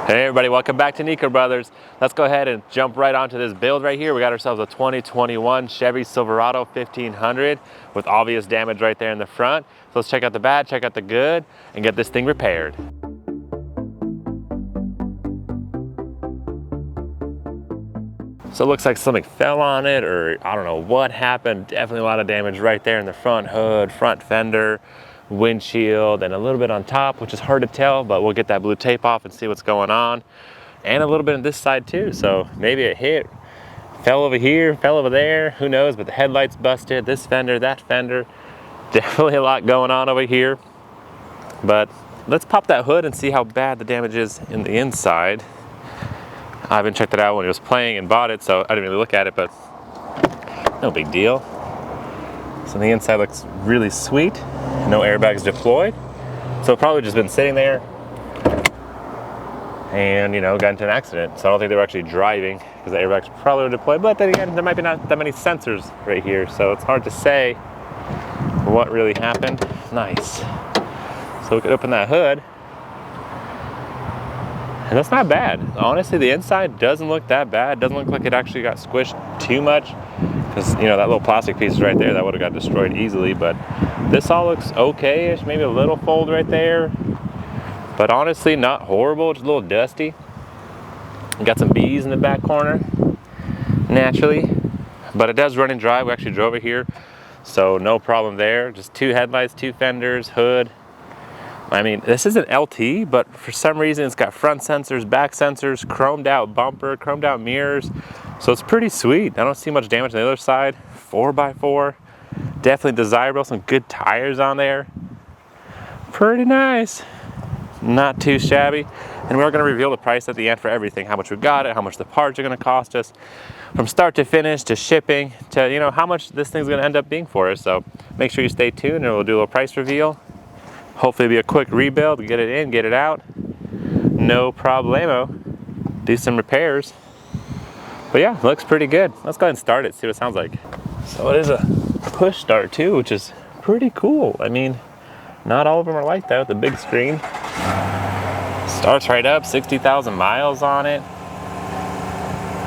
Hey everybody, welcome back to Nico Brothers. Let's go ahead and jump right onto this build right here. We got ourselves a 2021 Chevy Silverado 1500 with obvious damage right there in the front. So let's check out the bad, check out the good, and get this thing repaired. So it looks like something fell on it, or I don't know what happened. Definitely a lot of damage right there in the front hood, front fender, windshield, and a little bit on top, which is hard to tell, but we'll get that blue tape off and see what's going on. And a little bit on this side too, so maybe it hit, fell over here, fell over there, who knows, but the headlights busted, this fender, that fender. Definitely a lot going on over here. But let's pop that hood and see how bad the damage is in the inside. I haven't checked it out when he was playing and bought it, so I didn't really look at it, but no big deal. So the inside looks really sweet. No airbags deployed. So it probably just been sitting there and, you know, got into an accident. So I don't think they were actually driving because the airbags probably were deployed. But then again, there might be not that many sensors right here. So it's hard to say what really happened. Nice. So we could open that hood. And that's not bad. Honestly, the inside doesn't look that bad. Doesn't look like it actually got squished too much. Because, you know, that little plastic piece right there, that would have got destroyed easily. But this all looks okay-ish. Maybe a little fold right there. But honestly, not horrible. Just a little dusty. Got some bees in the back corner, naturally. But it does run and drive. We actually drove it here. So no problem there. Just two headlights, two fenders, hood. I mean, this isn't LT, but for some reason it's got front sensors, back sensors, chromed out bumper, chromed out mirrors. So it's pretty sweet. I don't see much damage on the other side. 4x4, definitely desirable. Some good tires on there. Pretty nice. Not too shabby. And we're gonna reveal the price at the end for everything. How much we got it, how much the parts are gonna cost us. From start to finish, to shipping, to, you know, how much this thing's gonna end up being for us. So make sure you stay tuned and we'll do a little price reveal. Hopefully it'll be a quick rebuild, get it in, get it out. No problemo. Do some repairs. But yeah, looks pretty good. Let's go ahead and start it, see what it sounds like. So it is a push start too, which is pretty cool. I mean, not all of them are like that with the big screen. Starts right up, 60,000 miles on it.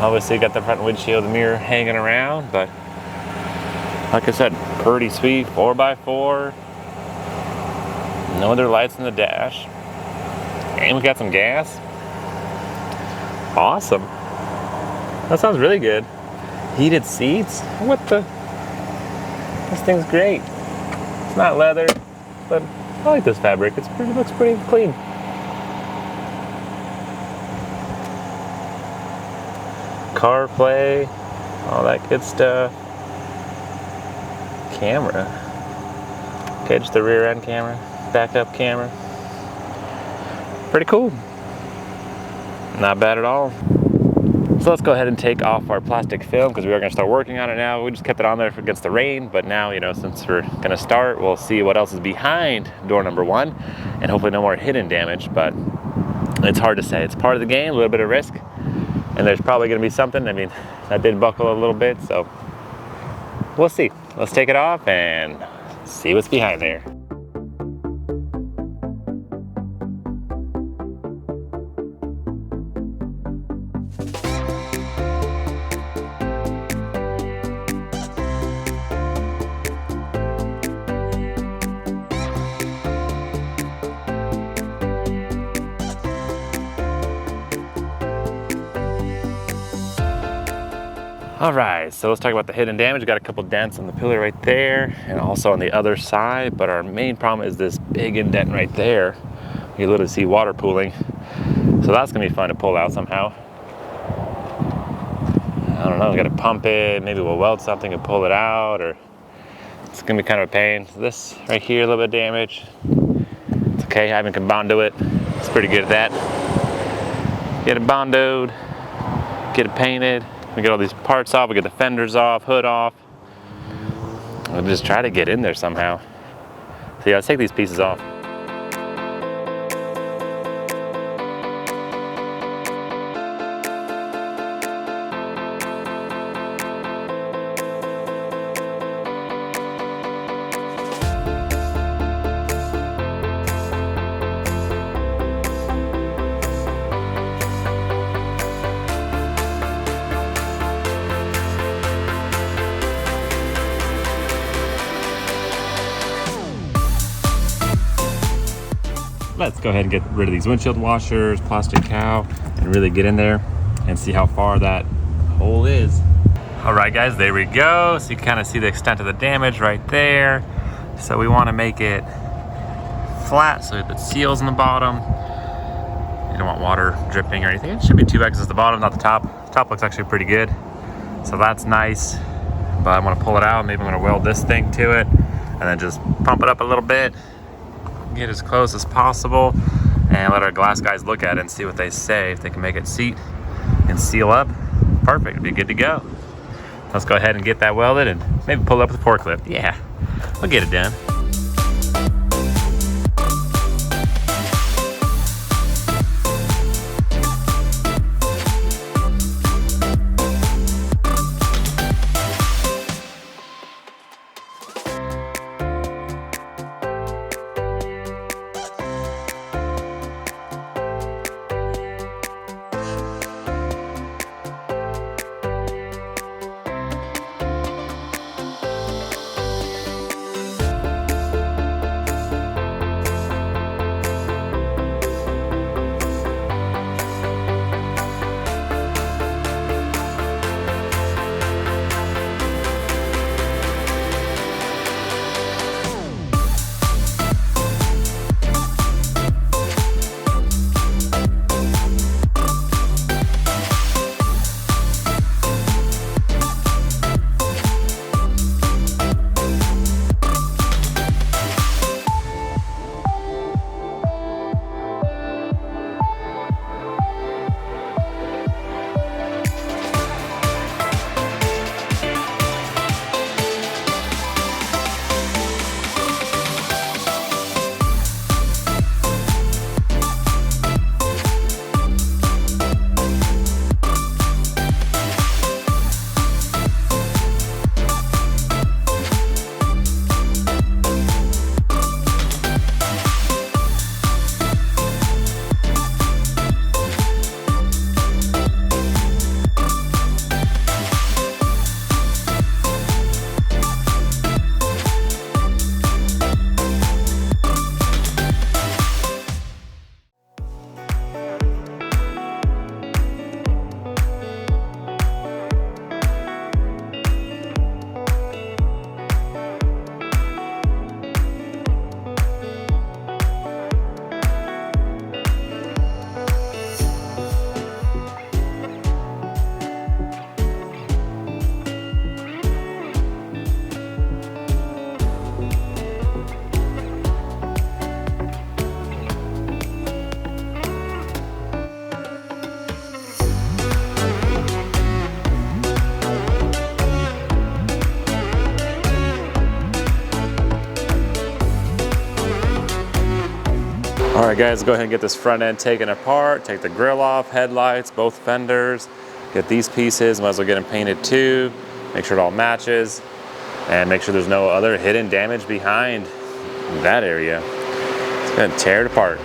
Obviously got the front windshield mirror hanging around, but like I said, pretty sweet, 4x4. No other lights in the dash. And we got some gas. Awesome. That sounds really good. Heated seats. What the? This thing's great. It's not leather, but I like this fabric. It looks pretty clean. CarPlay, all that good stuff. Camera. Okay, just the rear end camera. Backup camera. Pretty cool. Not bad at all. So let's go ahead and take off our plastic film because we are going to start working on it now. We just kept it on there against the rain, but now, you know, since we're going to start, we'll see what else is behind door number 1 and hopefully no more hidden damage, but it's hard to say. It's part of the game, a little bit of risk, and there's probably going to be something. I mean, that did buckle a little bit, so we'll see. Let's take it off and see what's behind there. All right, so let's talk about the hidden damage. Got a couple dents on the pillar right there and also on the other side, but our main problem is this big indent right there. You literally see water pooling. So that's gonna be fun to pull out somehow. I don't know, we gotta pump it, maybe we'll weld something and pull it out, or it's gonna be kind of a pain. So this right here, a little bit of damage. It's okay, I haven't can bondo it. It's pretty good at that. Get it bondoed, get it painted. We get all these parts off, we get the fenders off, hood off. We'll just try to get in there somehow. So yeah, let's take these pieces off. let's go ahead and get rid of these windshield washers, plastic cowl, and really get in there and see how far that hole is. All right, guys, there we go. So you can kind of see the extent of the damage right there. So we want to make it flat so it seals in the bottom. You don't want water dripping or anything. It should be 2x the bottom, not the top. The top looks actually pretty good. So that's nice. But I'm gonna pull it out. Maybe I'm gonna weld this thing to it and then just pump it up a little bit. Get as close as possible and let our glass guys look at it and see what they say. If they can make it seat and seal up, perfect, it'll be good to go. Let's go ahead and get that welded and maybe pull it up with a forklift. Yeah, we'll get it done. All right, guys, go ahead and get this front end taken apart. Take the grill off, headlights, both fenders. Get these pieces, might as well get them painted too. Make sure it all matches and make sure there's no other hidden damage behind that area. It's gonna tear it apart.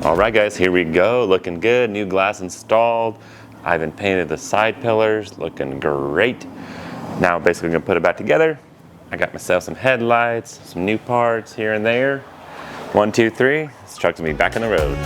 All right guys, here we go, looking good, new glass installed. I even painted the side pillars, looking great. Now I'm basically gonna put it back together. I got myself some headlights, some new parts here and there. 1, 2, 3, this truck's gonna be back on the road.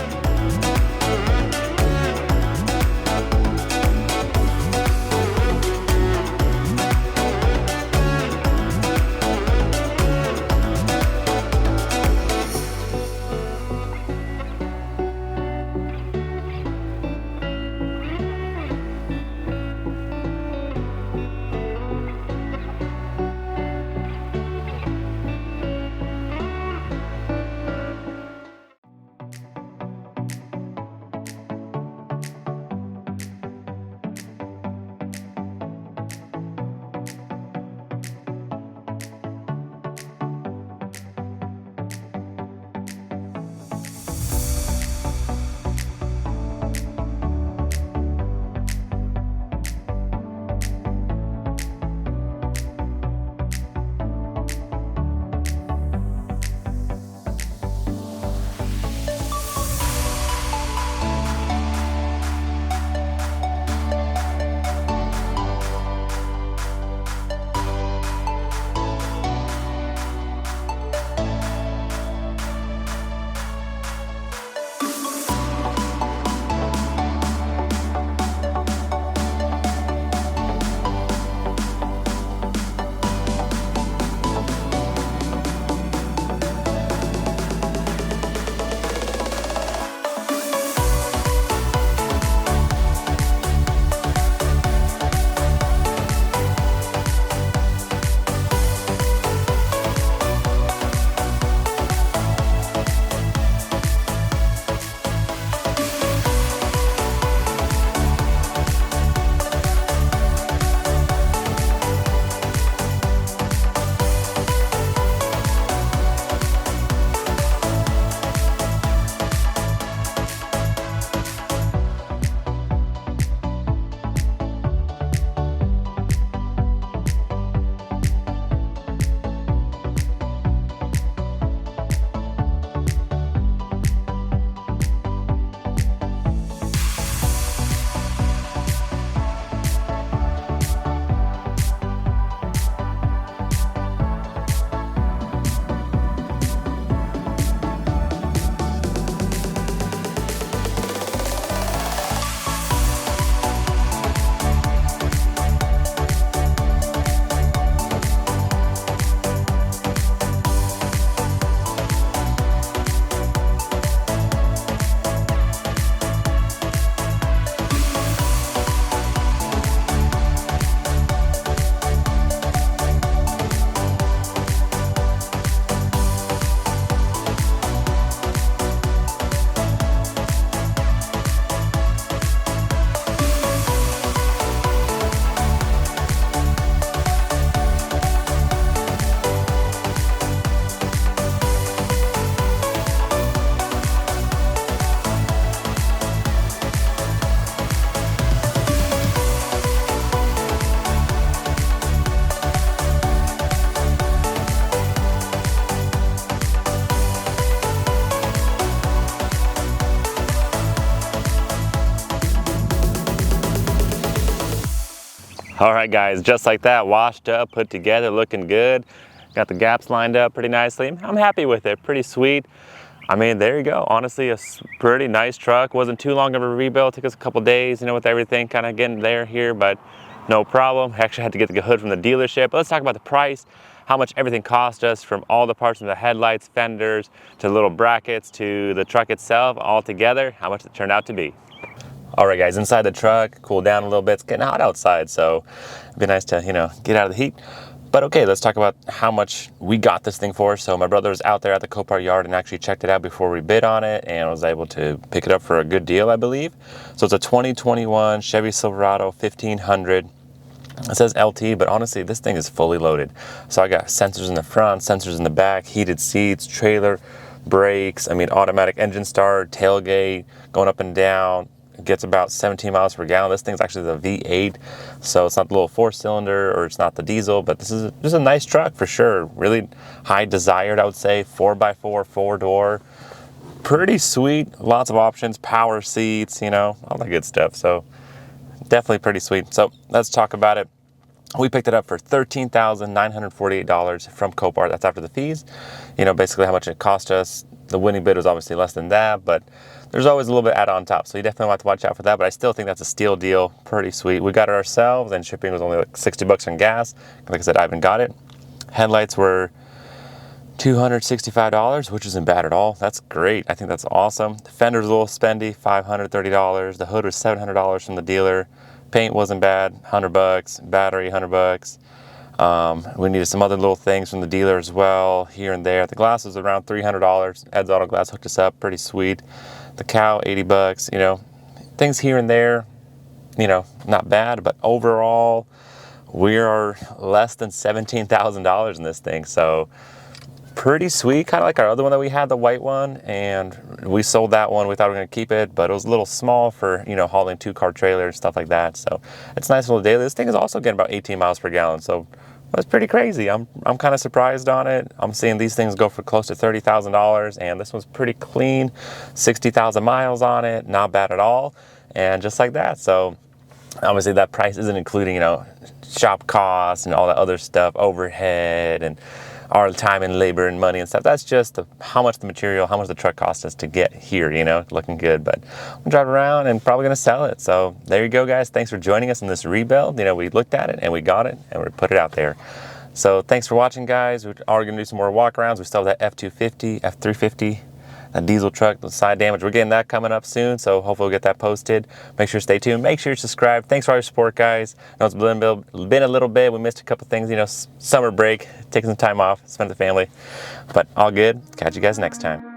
All right guys, just like that, washed up, put together, looking good. Got the gaps lined up pretty nicely. I'm happy with it, pretty sweet. I mean, there you go. Honestly, a pretty nice truck. Wasn't too long of a rebuild. Took us a couple days, you know, with everything kind of getting there here, but no problem. Actually had to get the hood from the dealership. But let's talk about the price, how much everything cost us, from all the parts from the headlights, fenders, to the little brackets, to the truck itself, all together, how much it turned out to be. All right guys, inside the truck, cool down a little bit. It's getting hot outside, so it'd be nice to, you know, get out of the heat. But okay, let's talk about how much we got this thing for. So my brother was out there at the Copart yard and actually checked it out before we bid on it, and was able to pick it up for a good deal, I believe. So it's a 2021 Chevy Silverado 1500. It says LT, but honestly, this thing is fully loaded. So I got sensors in the front, sensors in the back, heated seats, trailer, brakes, I mean, automatic engine start, tailgate, going up and down. It gets about 17 miles per gallon. This thing's actually the V8, so it's not the little 4-cylinder, or it's not the diesel, but this is just a nice truck for sure. Really high desired, I would say. 4x4, 4-door. pretty sweet. Lots of options, power seats, you know, all that good stuff. So definitely pretty sweet. So let's talk about it. We picked it up for $13,948 from Copart. That's after the fees. You know, basically how much it cost us. The winning bid was obviously less than that, but there's always a little bit added on top. So you definitely want to watch out for that, but I still think that's a steal deal. Pretty sweet. We got it ourselves, and shipping was only like 60 bucks on gas. Like I said, I haven't got it. Headlights were $265, which isn't bad at all. That's great. I think that's awesome. The fender's a little spendy, $530. The hood was $700 from the dealer. Paint wasn't bad, 100 bucks. Battery, 100 bucks. We needed some other little things from the dealer as well, here and there. The glass was around $300. Ed's Auto Glass hooked us up, pretty sweet. The cow, 80 bucks, you know, things here and there, you know, not bad, but overall, we are less than $17,000 in this thing. So pretty sweet, kind of like our other one that we had, the white one, and we sold that one. We thought we were going to keep it, but it was a little small for, you know, hauling 2-car trailer and stuff like that. So it's nice little daily. This thing is also getting about 18 miles per gallon, so that's pretty crazy. I'm kind of surprised on it. I'm seeing these things go for close to $30,000, and this one's pretty clean, 60,000 miles on it, not bad at all, and just like that. So obviously that price isn't including, you know, shop costs and all that other stuff, overhead and our time and labor and money and stuff. That's just how much the material, how much the truck cost us to get here, you know, looking good. But we'll drive around and probably gonna sell it. So there you go, guys. Thanks for joining us in this rebuild. You know, we looked at it and we got it and we put it out there. So thanks for watching, guys. We are gonna do some more walk arounds. We still have that F250, F350, that diesel truck, the side damage. We're getting that coming up soon, so hopefully we'll get that posted. Make sure to stay tuned. Make sure you're subscribed. Thanks for all your support, guys. I know it's been a little bit. We missed a couple things, you know, summer break, taking some time off, spend with the family, but all good. Catch you guys next time.